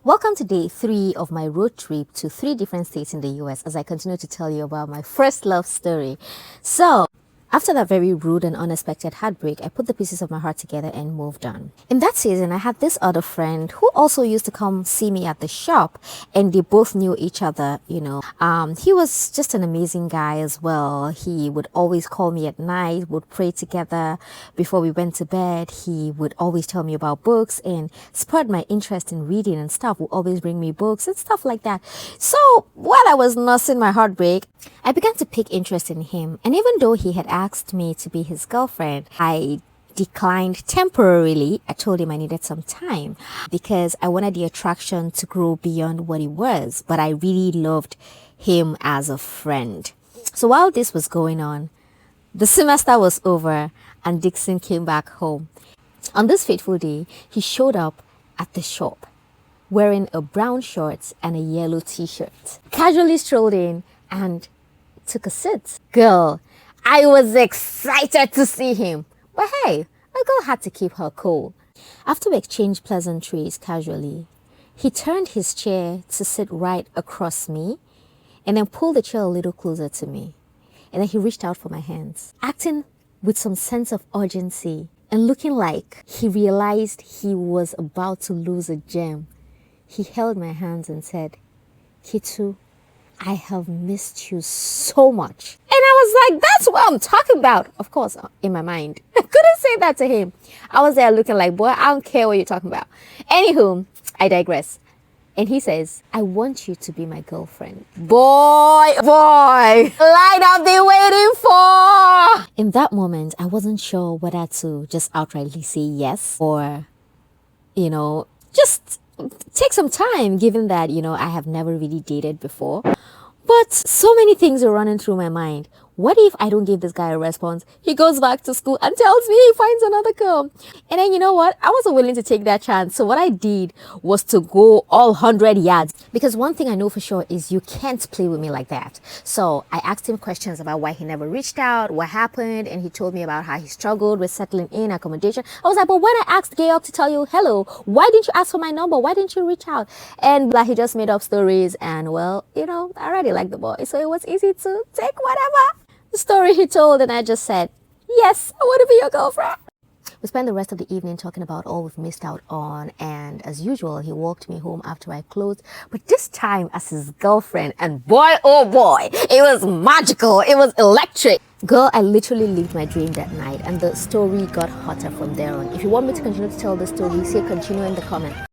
Welcome to day 3 of my road trip to 3 different states in the US as I continue to tell you about my first love story. So, after that very rude and unexpected heartbreak, I put the pieces of my heart together and moved on. In that season, I had this other friend who also used to come see me at the shop, and they both knew each other, He was just an amazing guy as well. He would always call me at night, would pray together before we went to bed. He would always tell me about books and spurred my interest in reading and stuff, would always bring me books and stuff like that. So while I was nursing my heartbreak, I began to pick interest in him, and even though he had asked me to be his girlfriend, I declined temporarily. I told him I needed some time because I wanted the attraction to grow beyond what it was, but I really loved him as a friend. So while this was going on, the semester was over and Dixon came back home. On this fateful day, he showed up at the shop wearing a brown shorts and a yellow t-shirt, casually strolled in and took a seat. Girl, I was excited to see him. But hey, a girl had to keep her cool. After we exchanged pleasantries casually, he turned his chair to sit right across me and then pulled the chair a little closer to me. And then he reached out for my hands, acting with some sense of urgency and looking like he realized he was about to lose a gem. He held my hands and said, "Kitu, I have missed you so much." And I was like, that's what I'm talking about. Of course, in my mind, I couldn't say that to him. I was there looking like, boy, I don't care what you're talking about. Anywho, I digress. And he says, "I want you to be my girlfriend." Boy, line I've been waiting for. In that moment, I wasn't sure whether to just outrightly say yes or, just take some time, given that, I have never really dated before. But so many things are running through my mind. What if I don't give this guy a response? He goes back to school and tells me he finds another girl. And then you know what? I wasn't willing to take that chance. So what I did was to go all 100 yards. Because one thing I know for sure is you can't play with me like that. So I asked him questions about why he never reached out, what happened. And he told me about how he struggled with settling in accommodation. I was like, but when I asked Gayob to tell you hello, why didn't you ask for my number? Why didn't you reach out? And he just made up stories. And well, I already like the boy. So it was easy to take whatever story he told, and I just said, yes, I want to be your girlfriend. We spent the rest of the evening talking about all we've missed out on, and as usual, he walked me home after I closed, but this time as his girlfriend, and boy, oh boy, it was magical, it was electric. Girl, I literally lived my dream that night, and the story got hotter from there on. If you want me to continue to tell the story, say continue in the comment.